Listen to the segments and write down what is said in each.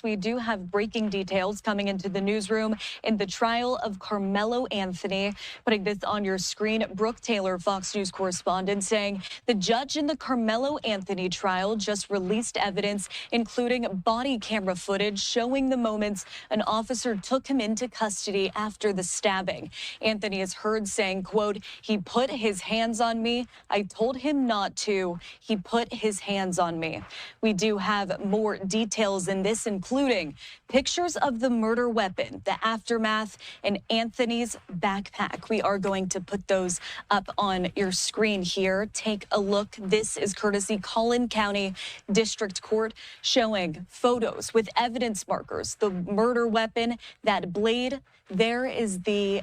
we do have breaking details coming into the newsroom in the trial of Karmelo Anthony. Putting this on your screen, Brooke Taylor, Fox News correspondent, saying the judge in the Karmelo Anthony trial just released evidence, including body camera footage showing the moments an officer took him into custody after the stabbing. Anthony is heard saying, quote, "He put his hands on me. I told him not to. He put his hands on me." We do have more details in this, including pictures of the murder weapon, the aftermath, and Anthony's backpack. We are going to put those up on your screen here. Take a look. This is courtesy Collin County District Court, showing photos with evidence markers, the murder weapon, that blade. There is the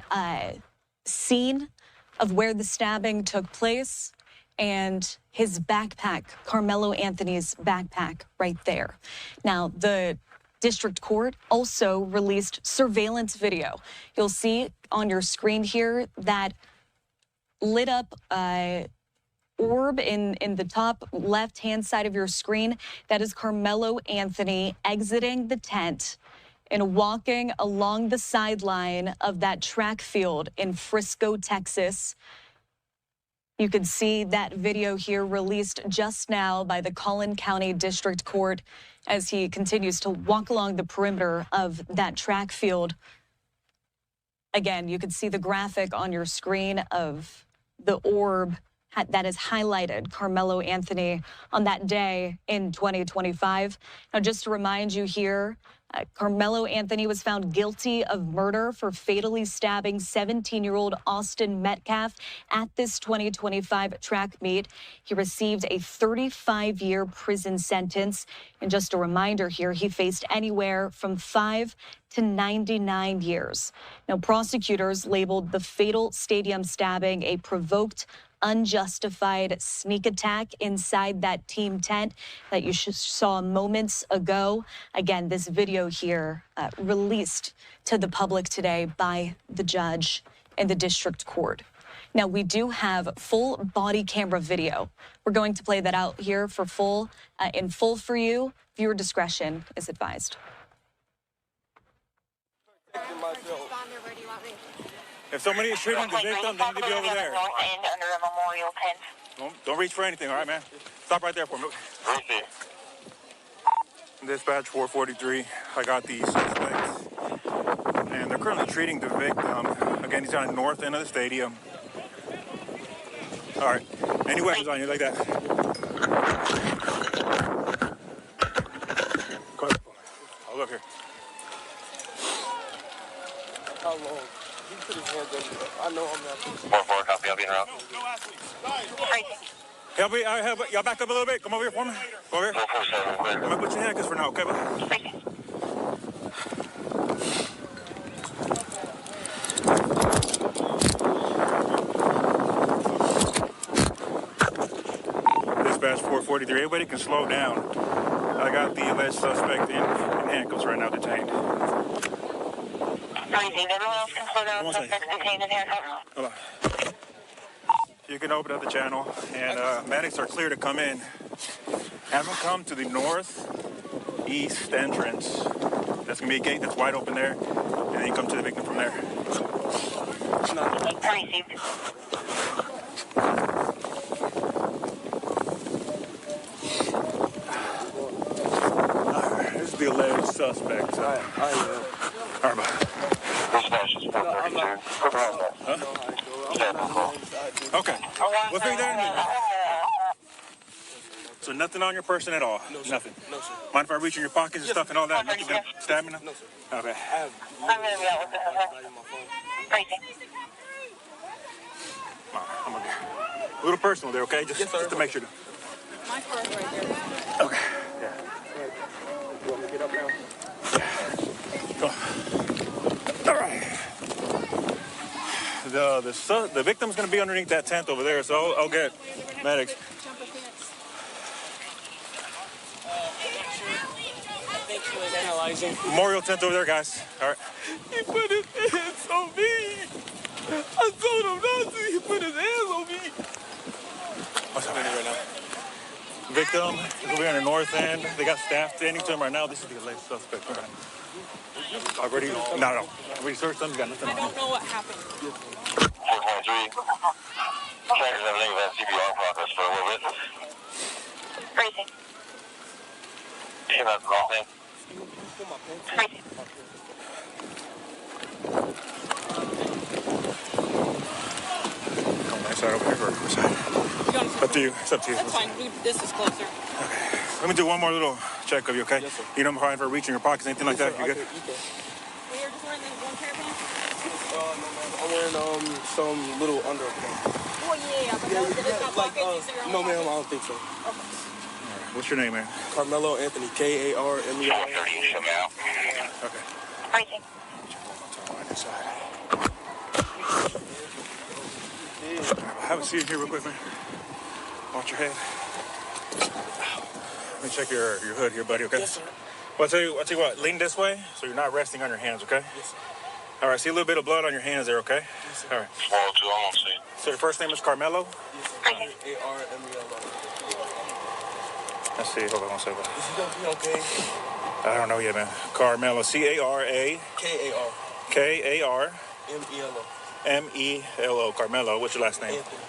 scene of where the stabbing took place, and his backpack, Karmelo Anthony's backpack, right there. Now, the district court also released surveillance video. You'll see on your screen here that lit up orb in the top left-hand side of your screen. That is Karmelo Anthony exiting the tent and walking along the sideline of that track field in Frisco, Texas. You can see that video here released just now by the Collin County District Court as he continues to walk along the perimeter of that track field. Again, you can see the graphic on your screen of the orb that is highlighted Karmelo Anthony on that day in 2025. Now, just to remind you here, Karmelo Anthony was found guilty of murder for fatally stabbing 17-year-old Austin Metcalf at this 2025 track meet. He received a 35-year prison sentence. And just a reminder here, he faced anywhere from 5 to 99 years. Now, prosecutors labeled the fatal stadium stabbing a provoked, unjustified sneak attack inside that team tent that you saw moments ago. Again, this video here released to the public today by the judge in the district court. Now, we do have full body camera video. We're going to play that out here for in full for you. Viewer discretion is advised. If somebody is treating the victim, they need to be over there. Don't reach for anything, all right, man? Stop right there for me. Dispatch 443, I got the suspects, and they're currently treating the victim. Again, he's on the north end of the stadium. All right, any weapons on you like that? Go ahead. I'll look here. How long? He put his hands up. I know I'm not. 4-4, copy. I'll be en route. Help me. Y'all back up a little bit. Come over here for me. Over here. I'm going to put your handcuffs for now, okay? Dispatch 443. Everybody can slow down. I got the alleged suspect in handcuffs right now, detained. Everyone else can slow down. Suspects detained in handcuffs. Hold on. You can open up the channel, and medics are clear to come in. Have them come to the northeast entrance. That's going to be a gate that's wide open there, and then you come to the victim from there. Alright, this is the alleged suspect. All right, bye. Huh? Okay. We'll figure that in a minute. So nothing on your person at all? No, sir. Nothing? No, sir. Mind if I reach in your pockets and stuff and all that? Nothing gonna stab me now? No, sir. Okay. I have I'm going to be out with this. I'm gonna be a little personal there, okay? Just to make sure. My car's right here. Okay. Yeah. You want me to get up now? Go. All right. The victim's going to be underneath that tent over there, so I'll get medics. Jump a fence. I think she was analyzing. Memorial tent over there, guys. All right. He put his hands on me. I told him not to. He put his hands on me. What's happening right now? Victim is over here on the north end. They got staff standing to him right now. This is the alleged suspect. All right. Already? No. Already searched them. You got nothing on him. I don't know what happened. 4.3. Checkers everything about CPR process for a little bit. Crazy. That's the wrong thing. Crazy. Come on, side over here or side? Up to you. It's up to you. That's fine. This is closer. Okay. Let me do one more little check of you, okay? Yes, sir. You don't mind for reaching your pockets, anything like that? You good? You can. We are just wearing the one pair of pants? No, man. I'm wearing some little underpants. Oh, yeah. But no, it's not pockets. These are your No, own ma'am, I pockets. don't think so. What's your name, man? Karmelo Anthony, Karmelo. 4:30 show me out. Okay. Crazy. On this side. Have a seat here real quick, man. Watch your head. Let me check your hood here, buddy, okay? Yes, sir. Well, I'll tell you what, lean this way so you're not resting on your hands, okay? Yes, sir. All right, see a little bit of blood on your hands there, okay? Yes, sir. All right. 402, I'm on scene. So your first name is Karmelo? Yes, sir. Karmelo. Let's see, hold on one second. Is he gonna be okay? I don't know yet, man. Karmelo, C-A-R-A. K-A-R. K-A-R-M-E-L-O. M-E-L-O. Karmelo. What's your last name? Anthony.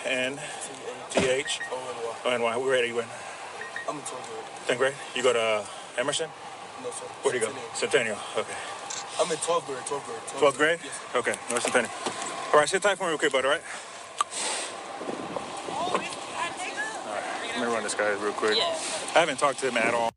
A-N-T-H. O-N-Y. O-N-Y. What grade are you in? I'm in 12th grade. 10th grade? You go to Emerson? No, sir. Where do you go? Centennial. Okay. I'm in 12th grade. 12th grade? Yes, sir. Okay. North Centennial. All right, sit tight for me real quick, bud, all right? Let me run this guy real quick. Yeah. I haven't talked to him at all.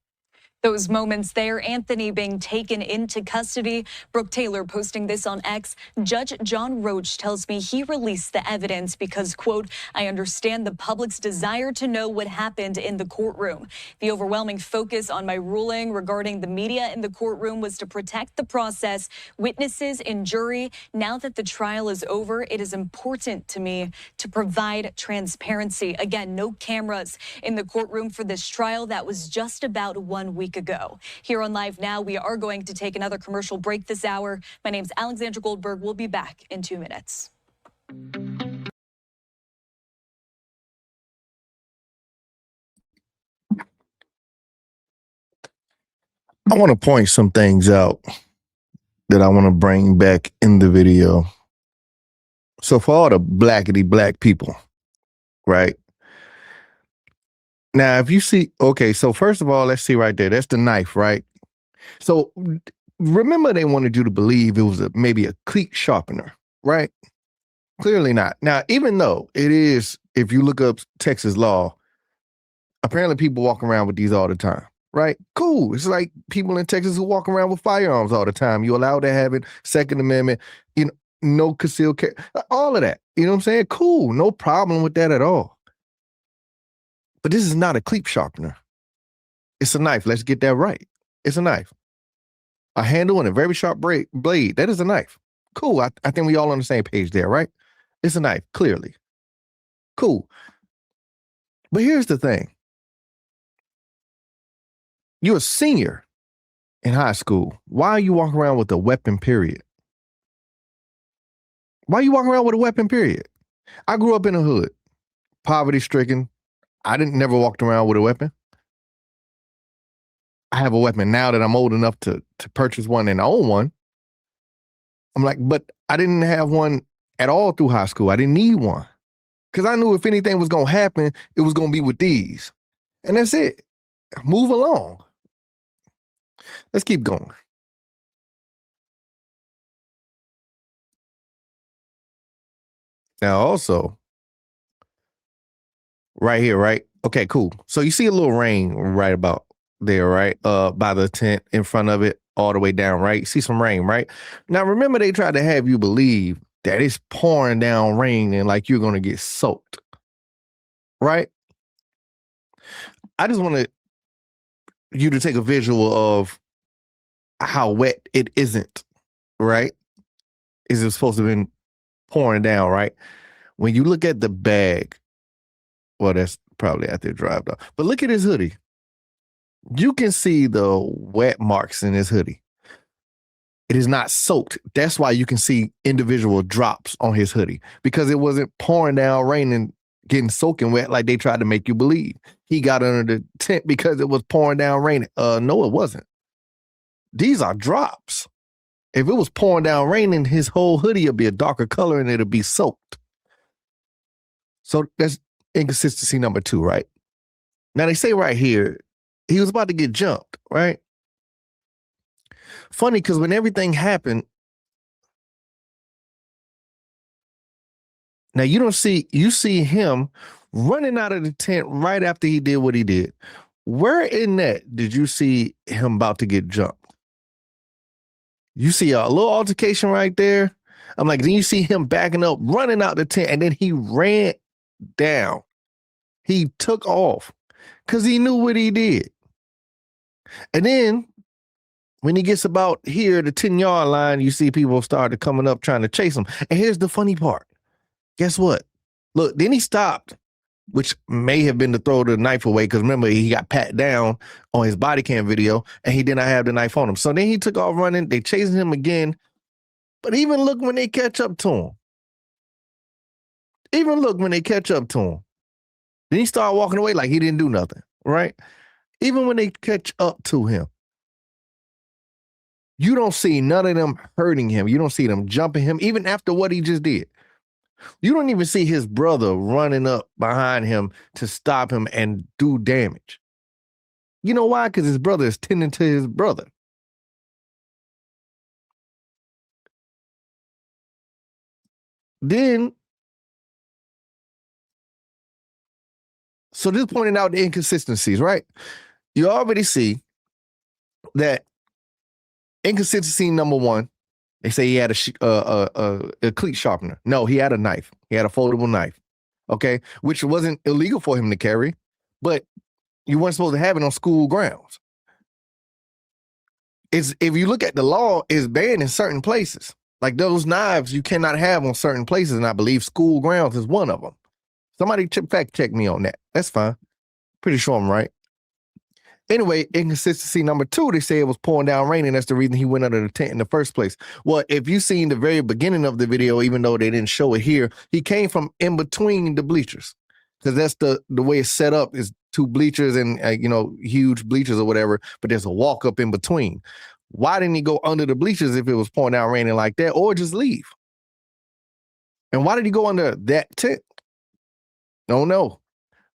Those moments there, Anthony being taken into custody. Brooke Taylor posting this on X. Judge John Roach tells me he released the evidence because, quote, I understand the public's desire to know what happened in the courtroom. The overwhelming focus on my ruling regarding the media in the courtroom was to protect the process, witnesses, and jury. Now that the trial is over, it is important to me to provide transparency. Again, no cameras in the courtroom for this trial. That was just about 1 week ago. Here on Live Now, we are going to take another commercial break this hour. My name's Alexandra Goldberg. We'll be back in 2 minutes. I want to point some things out that I want to bring back in the video. So for all the blackity black people, right? Now, if you see, okay, so first of all, let's see right there. That's the knife, right? So remember they wanted you to believe it was maybe a cleat sharpener, right? Clearly not. Now, even though it is, if you look up Texas law, apparently people walk around with these all the time, right? Cool. It's like people in Texas who walk around with firearms all the time. You allowed to have it, Second Amendment, no concealed carry, all of that. You know what I'm saying? Cool. No problem with that at all. But this is not a cleat sharpener. It's a knife. Let's get that right. It's a knife. A handle and a very sharp blade. That is a knife. Cool. I think we all on the same page there, right? It's a knife, clearly. Cool. But here's the thing. You're a senior in high school. Why are you walking around with a weapon, period? Why are you walking around with a weapon, period? I grew up in a hood, poverty-stricken. I never walked around with a weapon. I have a weapon now that I'm old enough to purchase one and own one. I'm like, but I didn't have one at all through high school. I didn't need one because I knew if anything was going to happen, it was going to be with these. And that's it. Move along. Let's keep going. Now, also, right here, right? Okay, cool. So you see a little rain right about there, right? By the tent in front of it, all the way down, right? See some rain, right? Now, remember they tried to have you believe that it's pouring down rain and like you're going to get soaked, right? I just wanted you to take a visual of how wet it isn't, right? Is it supposed to have been pouring down, right? When you look at the bag, well, that's probably after it dried off. But look at his hoodie. You can see the wet marks in his hoodie. It is not soaked. That's why you can see individual drops on his hoodie because it wasn't pouring down raining getting soaking wet like they tried to make you believe. He got under the tent because it was pouring down raining. No, it wasn't. These are drops. If it was pouring down raining, his whole hoodie would be a darker color and it'll be soaked. So that's inconsistency number 2, right? Now they say right here, he was about to get jumped, right? Funny, because when everything happened, now you see him running out of the tent right after he did what he did. Where in that did you see him about to get jumped? You see a little altercation right there. I'm like, then you see him backing up, running out the tent, and then he ran down. He took off because he knew what he did. And then when he gets about here, the 10-yard line, you see people started coming up trying to chase him. And here's the funny part. Guess what? Look, then he stopped, which may have been to throw the knife away because remember, he got pat down on his body cam video and he did not have the knife on him. So then he took off running. They chasing him again. But even look when they catch up to him. Then he started walking away like he didn't do nothing, right? Even when they catch up to him, you don't see none of them hurting him. You don't see them jumping him, even after what he just did. You don't even see his brother running up behind him to stop him and do damage. You know why? Because his brother is tending to his brother. Then, so this pointing out the inconsistencies, right? You already see that inconsistency number 1, they say he had a cleat sharpener. No, he had a knife. He had a foldable knife, okay? Which wasn't illegal for him to carry, but you weren't supposed to have it on school grounds. If you look at the law, it's banned in certain places. Like those knives you cannot have on certain places, and I believe school grounds is one of them. Somebody fact check me on that. That's fine. Pretty sure I'm right. Anyway, inconsistency number 2, they say it was pouring down raining. That's the reason he went under the tent in the first place. Well, if you seen the very beginning of the video, even though they didn't show it here, he came from in between the bleachers because that's the way it's set up is 2 bleachers and, huge bleachers or whatever, but there's a walk up in between. Why didn't he go under the bleachers if it was pouring down raining like that or just leave? And why did he go under that tent? Don't know.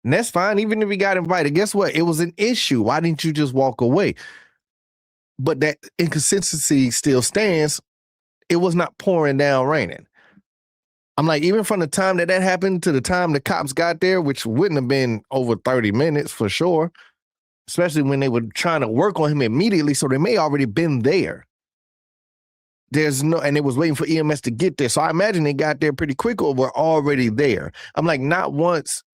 And that's fine. Even if he got invited, guess what? It was an issue. Why didn't you just walk away? But that inconsistency still stands. It was not pouring down raining. I'm like, even from the time that happened to the time the cops got there, which wouldn't have been over 30 minutes for sure, especially when they were trying to work on him immediately. So they may already been there. And it was waiting for EMS to get there. So I imagine they got there pretty quick or were already there. I'm like, not once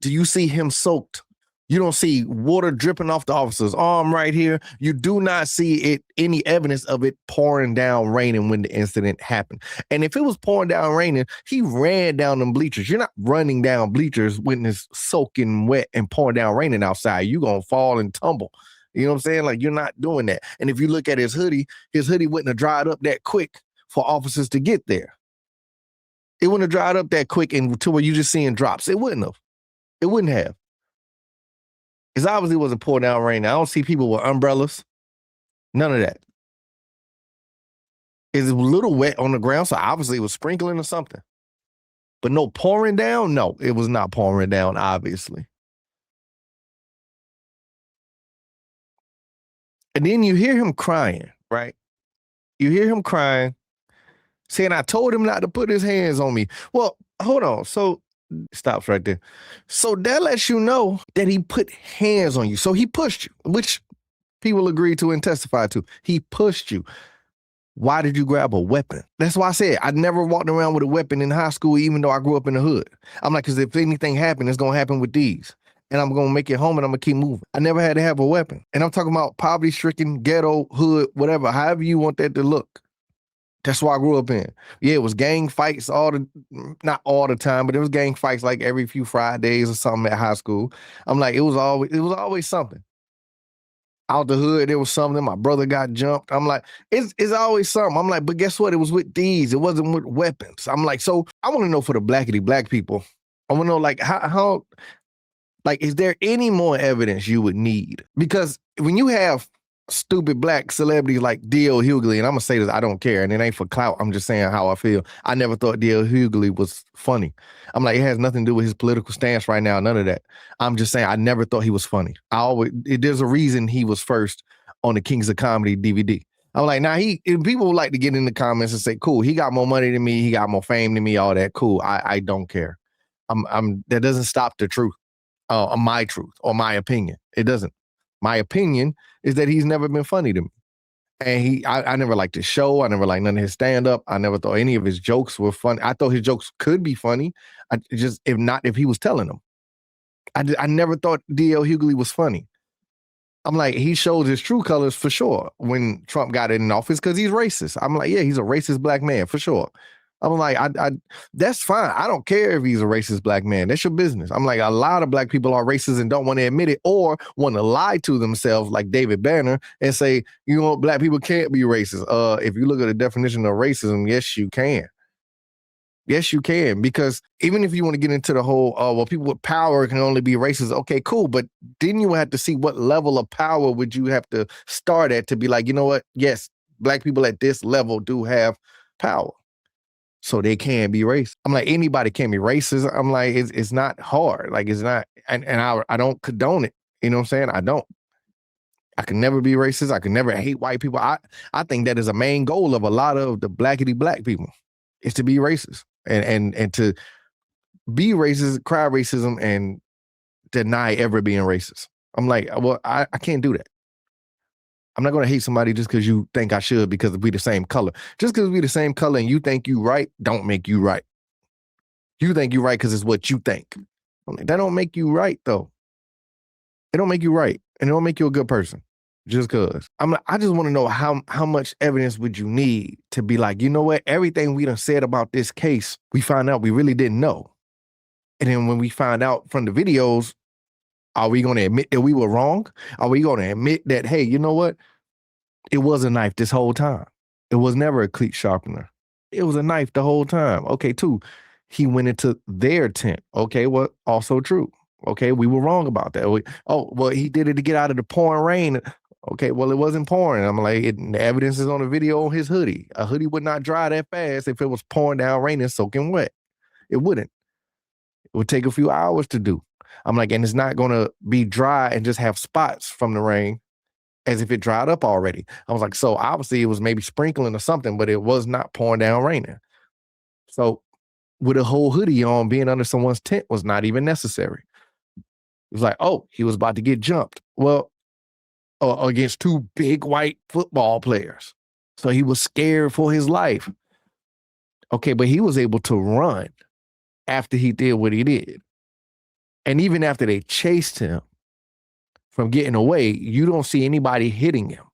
do you see him soaked. You don't see water dripping off the officer's arm right here. You do not see any evidence of it pouring down raining when the incident happened. And if it was pouring down raining, he ran down them bleachers. You're not running down bleachers when it's soaking wet and pouring down raining outside. You're going to fall and tumble. You know what I'm saying? Like, you're not doing that. And if you look at his hoodie wouldn't have dried up that quick for officers to get there. It wouldn't have dried up that quick and to where you're just seeing drops. It wouldn't have. It wouldn't have. It's obviously wasn't pouring down rain. I don't see people with umbrellas. None of that. It's a little wet on the ground, so obviously it was sprinkling or something. But no pouring down? No, it was not pouring down, obviously. And then you hear him crying, right? You hear him crying, saying, I told him not to put his hands on me. Well, hold on. So stops right there. So that lets you know that he put hands on you. So he pushed you, which people agreed to and testified to. He pushed you. Why did you grab a weapon? That's why I said I never walked around with a weapon in high school, even though I grew up in the hood. I'm like, because if anything happened, it's going to happen with these. And I'm going to make it home and I'm going to keep moving. I never had to have a weapon. And I'm talking about poverty-stricken, ghetto, hood, whatever, however you want that to look. That's what I grew up in. Yeah, it was gang fights not all the time, but it was gang fights like every few Fridays or something at high school. I'm like, it was always something. Out the hood, there was something. My brother got jumped. I'm like, it's always something. I'm like, but guess what? It was with these. It wasn't with weapons. I'm like, so I want to know for the black people, I want to know, like, how, like, is there any more evidence you would need? Because when you have stupid black celebrities like D.L. Hughley, and I'm gonna say this, I don't care, and it ain't for clout. I'm just saying how I feel. I never thought D.L. Hughley was funny. I'm like, it has nothing to do with his political stance right now. None of that. I'm just saying I never thought he was funny. There's a reason he was first on the Kings of Comedy DVD. I'm like, now people like to get in the comments and say, cool, he got more money than me, he got more fame than me, all that. Cool. I don't care. That doesn't stop the truth. My truth or my opinion. It doesn't. My opinion is that he's never been funny to me. And I never liked his show. I never liked none of his stand-up. I never thought any of his jokes were funny. I thought his jokes could be funny. If he was telling them. I never thought D.L. Hughley was funny. I'm like, he showed his true colors for sure when Trump got in office because he's racist. I'm like, yeah, he's a racist black man for sure. I'm like, that's fine. I don't care if he's a racist black man. That's your business. I'm like, a lot of black people are racist and don't want to admit it or want to lie to themselves like David Banner and say, you know, black people can't be racist. If you look at the definition of racism, yes, you can. Yes, you can. Because even if you want to get into the whole, well, people with power can only be racist. Okay, cool. But then you have to see what level of power would you have to start at to be like, you know what? Yes, black people at this level do have power. So they can be racist. I'm like, anybody can be racist. I'm like, it's not hard. Like, it's not, and I don't condone it. You know what I'm saying? I don't. I can never be racist. I can never hate white people. I think that is a main goal of a lot of the blackity black people is to be racist and to be racist, cry racism, and deny ever being racist. I'm like, well, I can't do that. I'm not going to hate somebody just because you think I should because we the same color. Just because we the same color and you think you right, don't make you right. You think you right because it's what you think. I'm like, that don't make you right, though. It don't make you right. And it don't make you a good person. Just because. I just want to know how much evidence would you need to be like, you know what? Everything we done said about this case, we found out we really didn't know. And then when we find out from the videos, are we going to admit that we were wrong? Are we going to admit that, hey, you know what? It was a knife this whole time. It was never a cleat sharpener. It was a knife the whole time. Okay, 2, he went into their tent. Okay, well, also true. Okay, we were wrong about that. Well, he did it to get out of the pouring rain. Okay, well, it wasn't pouring. I'm like, the evidence is on the video on his hoodie. A hoodie would not dry that fast if it was pouring down rain and soaking wet. It wouldn't. It would take a few hours to do. I'm like, and it's not going to be dry and just have spots from the rain as if it dried up already. I was like, so obviously it was maybe sprinkling or something, but it was not pouring down raining. So with a whole hoodie on, being under someone's tent was not even necessary. It was like, oh, he was about to get jumped. Well, against 2 big white football players. So he was scared for his life. Okay, but he was able to run after he did what he did. And even after they chased him from getting away, you don't see anybody hitting him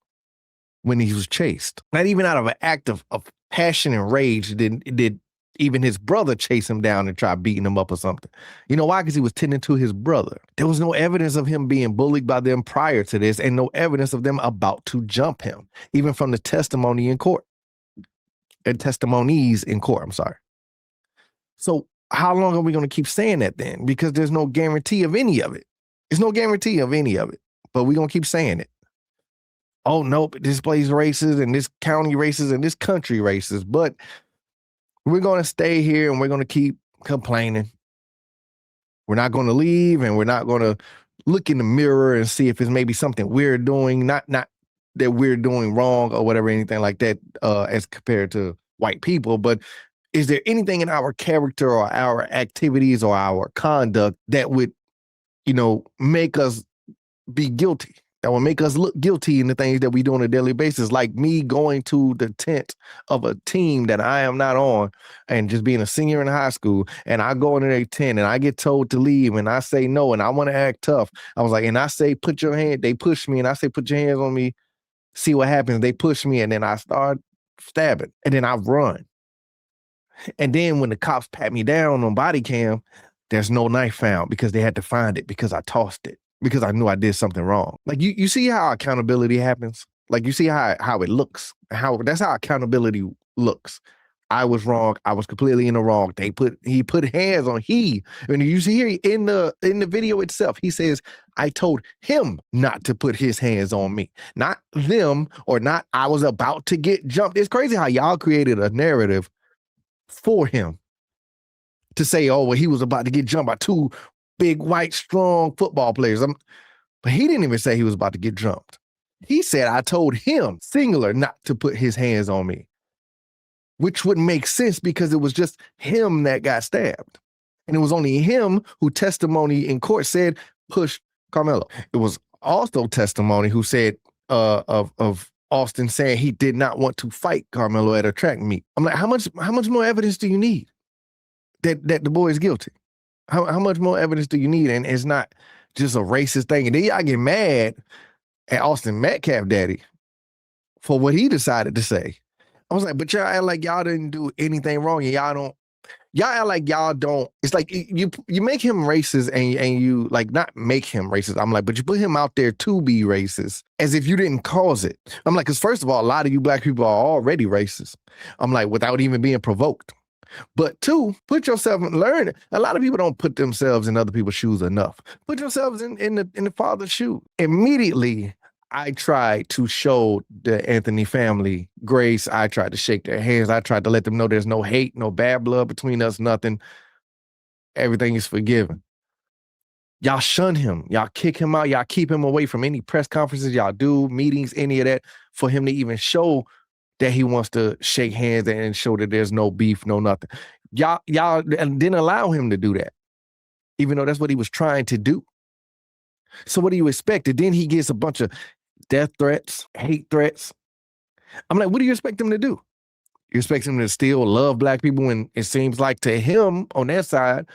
when he was chased. Not even out of an act of passion and rage did even his brother chase him down and try beating him up or something. You know why? Because he was tending to his brother. There was no evidence of him being bullied by them prior to this and no evidence of them about to jump him, even from the testimony in court. And testimonies in court, I'm sorry. So how long are we going to keep saying that then? Because there's no guarantee of any of it. There's no guarantee of any of it, but we're going to keep saying it. Oh, nope, this place racist and this county racist and this country racist, but we're going to stay here and we're going to keep complaining. We're not going to leave and we're not going to look in the mirror and see if it's maybe something we're doing, not that we're doing wrong or whatever, anything like that, as compared to white people, but is there anything in our character or our activities or our conduct that would, make us be guilty, that would make us look guilty in the things that we do on a daily basis, like me going to the tent of a team that I am not on and just being a senior in high school, and I go into their tent and I get told to leave and I say no and I want to act tough. I was like, and I say, put your hand, they push me and I say, put your hands on me, see what happens. They push me and then I start stabbing and then I run. And then when the cops pat me down on body cam, there's no knife found because they had to find it because I tossed it, because I knew I did something wrong. Like you see how accountability happens? Like you see how it looks, that's how accountability looks. I was wrong. I was completely in the wrong. He put hands on and you see here in the video itself, he says, I told him not to put his hands on me, not them, or not I was about to get jumped. It's crazy how y'all created a narrative for him to say, oh, well, he was about to get jumped by two big, white, strong football players. But he didn't even say he was about to get jumped. He said, I told him, singular, not to put his hands on me, which wouldn't make sense because it was just him that got stabbed. And it was only him who testimony in court said pushed Karmelo. It was also testimony who said of Austin saying he did not want to fight Karmelo at a track meet. I'm like, how much more evidence do you need that the boy is guilty? How much more evidence do you need? And it's not just a racist thing. And then y'all get mad at Austin Metcalf daddy for what he decided to say. I was like, but y'all act like y'all didn't do anything wrong, and y'all act like y'all don't. It's like you make him racist and you like not make him racist. I'm like, but you put him out there to be racist as if you didn't cause it. I'm like, because first of all, a lot of you black people are already racist. I'm like, without even being provoked. But two, put yourself and learn. A lot of people don't put themselves in other people's shoes enough. Put yourselves in the father's shoe. Immediately, I tried to show the Anthony family grace. I tried to shake their hands. I tried to let them know there's no hate, no bad blood between us, nothing. Everything is forgiven. Y'all shun him. Y'all kick him out. Y'all keep him away from any press conferences y'all do, meetings, any of that, for him to even show that he wants to shake hands and show that there's no beef, no nothing. Y'all didn't allow him to do that, even though that's what he was trying to do. So what do you expect? And then he gets a bunch of death threats, hate threats. I'm like, what do you expect him to do? You expect him to still love black people when it seems like to him on that side,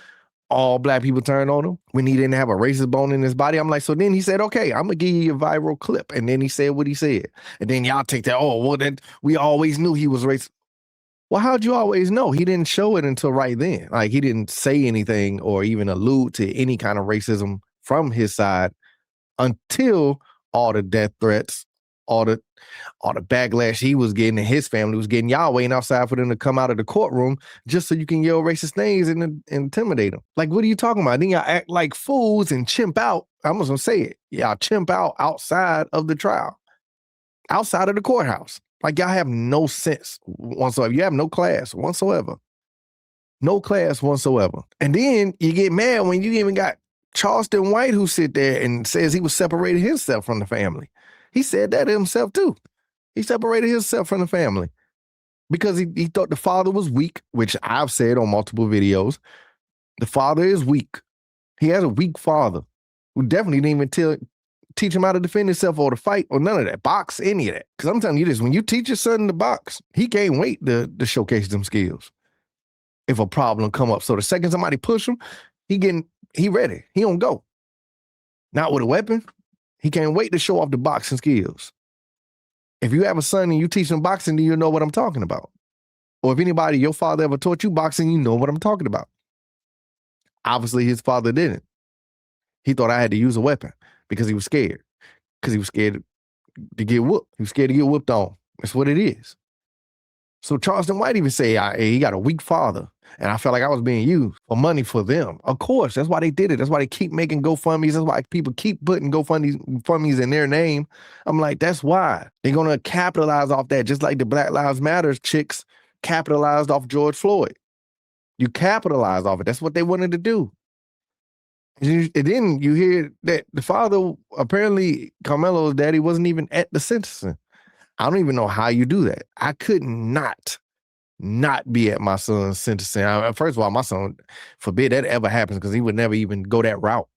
all black people turned on him when he didn't have a racist bone in his body? I'm like, so then he said, okay, I'm gonna give you a viral clip. And then he said what he said. And then y'all take that, oh, well, that we always knew he was racist. Well, how'd you always know? He didn't show it until right then. Like, he didn't say anything or even allude to any kind of racism from his side until all the death threats, all the backlash he was getting and his family was getting. Y'all waiting outside for them to come out of the courtroom just so you can yell racist things and intimidate them. Like, what are you talking about? Then y'all act like fools and chimp out. I'm just gonna say it. Y'all chimp out outside of the trial, outside of the courthouse. Like, y'all have no sense whatsoever. You have no class whatsoever. No class whatsoever. And then you get mad when you even got Charleston White who sit there and says he was separating himself from the family. He said that himself too. He separated himself from the family because he thought the father was weak, which I've said on multiple videos. The father is weak. He has a weak father who definitely didn't even teach him how to defend himself or to fight or none of that, box, any of that. Because I'm telling you this, when you teach your son to box, he can't wait to showcase them skills if a problem come up. So the second somebody push him, he ready. He don't go. Not with a weapon. He can't wait to show off the boxing skills. If you have a son and you teach him boxing, then you know what I'm talking about. Or if anybody, your father ever taught you boxing, you know what I'm talking about. Obviously, his father didn't. He thought I had to use a weapon because he was scared. Because he was scared to get whooped. He was scared to get whooped on. That's what it is. So Charleston White even say he got a weak father. And I felt like I was being used for money for them. Of course, that's why they did it. That's why they keep making GoFundMes. That's why people keep putting GoFundMes in their name. I'm like, that's why. They're going to capitalize off that, just like the Black Lives Matter chicks capitalized off George Floyd. You capitalize off it. That's what they wanted to do. And then you hear that the father, apparently Karmelo's daddy, wasn't even at the sentencing. I don't even know how you do that. I could not be at my son's sentencing. First of all, my son, forbid that ever happens, because he would never even go that route.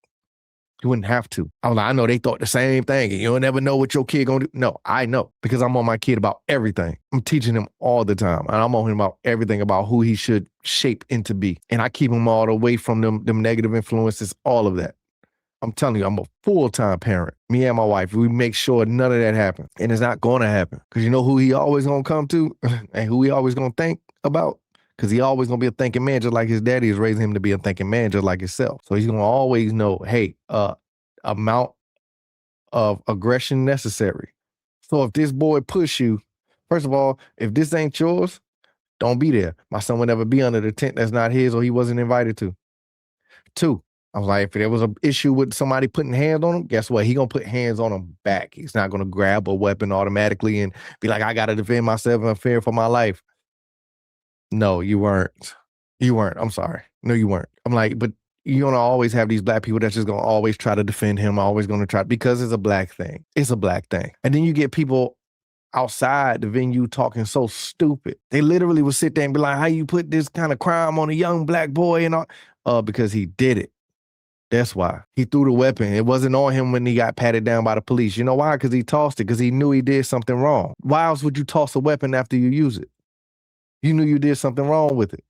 He wouldn't have to. I was like, I know they thought the same thing. You'll never know what your kid gonna do. No, I know, because I'm on my kid about everything. I'm teaching him all the time. And I'm on him about everything about who he should shape into be. And I keep him all away from them negative influences, all of that. I'm telling you, I'm a full-time parent. Me and my wife, we make sure none of that happens. And it's not going to happen. Because you know who he always going to come to and who he always going to think about? Because he always going to be a thinking man, just like his daddy is raising him to be a thinking man, just like himself. So he's going to always know, hey, amount of aggression necessary. So if this boy push you, first of all, if this ain't yours, don't be there. My son would never be under the tent that's not his or he wasn't invited to. 2, I was like, if there was an issue with somebody putting hands on him, guess what? He gonna put hands on him back. He's not gonna grab a weapon automatically and be like, I gotta defend myself and fear for my life. No, you weren't. You weren't. I'm sorry. No, you weren't. I'm like, but you're gonna always have these black people that's just gonna always try to defend him, always gonna try, because it's a black thing. It's a black thing. And then you get people outside the venue talking so stupid. They literally would sit there and be like, how you put this kind of crime on a young black boy and all? Because he did it. That's why. He threw the weapon. It wasn't on him when he got patted down by the police. You know why? Because he tossed it, because he knew he did something wrong. Why else would you toss a weapon after you use it? You knew you did something wrong with it.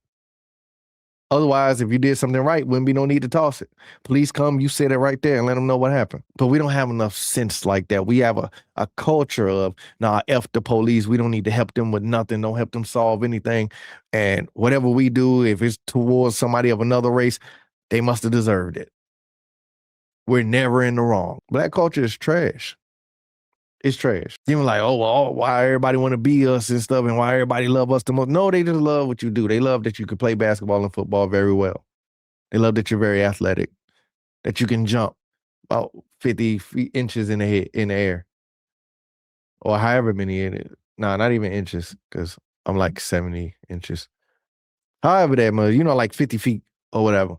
Otherwise, if you did something right, wouldn't be no need to toss it. Police come, you say that right there and let them know what happened. But we don't have enough sense like that. We have a culture of, nah, F the police. We don't need to help them with nothing. Don't help them solve anything. And whatever we do, if it's towards somebody of another race, they must have deserved it. We're never in the wrong. Black culture is trash. It's trash. Even like, oh, well, why everybody want to be us and stuff and why everybody love us the most. No, they just love what you do. They love that you can play basketball and football very well. They love that you're very athletic, that you can jump about 50 inches in the air or however many in it. No, not even inches, because I'm like 70 inches. However that much, like 50 feet or whatever.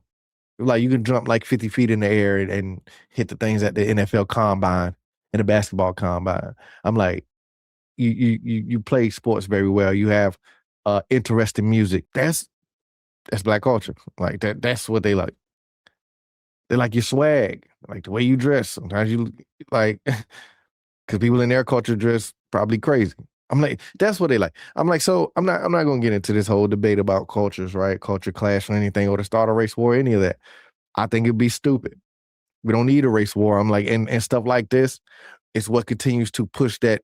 Like you can jump like 50 feet in the air and hit the things at the NFL combine and the basketball combine. I'm like, you play sports very well. You have interesting music. That's black culture. Like that's what they like. They like your swag, like the way you dress. Sometimes you like, because people in their culture dress probably crazy. I'm like, that's what they like. I'm like, so I'm not gonna get into this whole debate about cultures, right? Culture clash or anything, or to start a race war, any of that. I think it'd be stupid. We don't need a race war. I'm like, and stuff like this is what continues to push that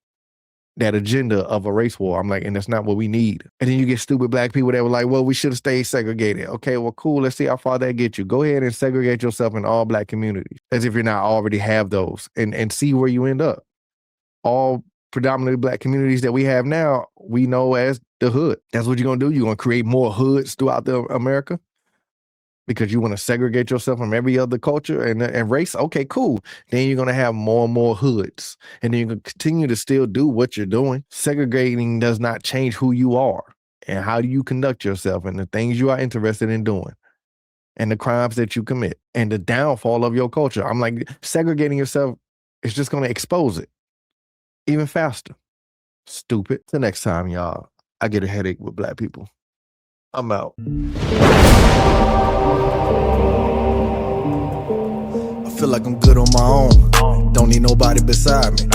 agenda of a race war. I'm like, and that's not what we need. And then you get stupid black people that were like, well, we should have stayed segregated. Okay, well, cool. Let's see how far that gets you. Go ahead and segregate yourself in all black communities as if you're not already have those, and see where you end up. All predominantly black communities that we have now, we know as the hood. That's what you're going to do. You're going to create more hoods throughout America because you want to segregate yourself from every other culture and race. Okay, cool. Then you're going to have more and more hoods. And then you're going to continue to still do what you're doing. Segregating does not change who you are and how do you conduct yourself and the things you are interested in doing and the crimes that you commit and the downfall of your culture. I'm like, segregating yourself is just going to expose it even faster. Stupid. Till next time, y'all, I get a headache with black people. I'm out. I feel like I'm good on my own. Don't need nobody beside me.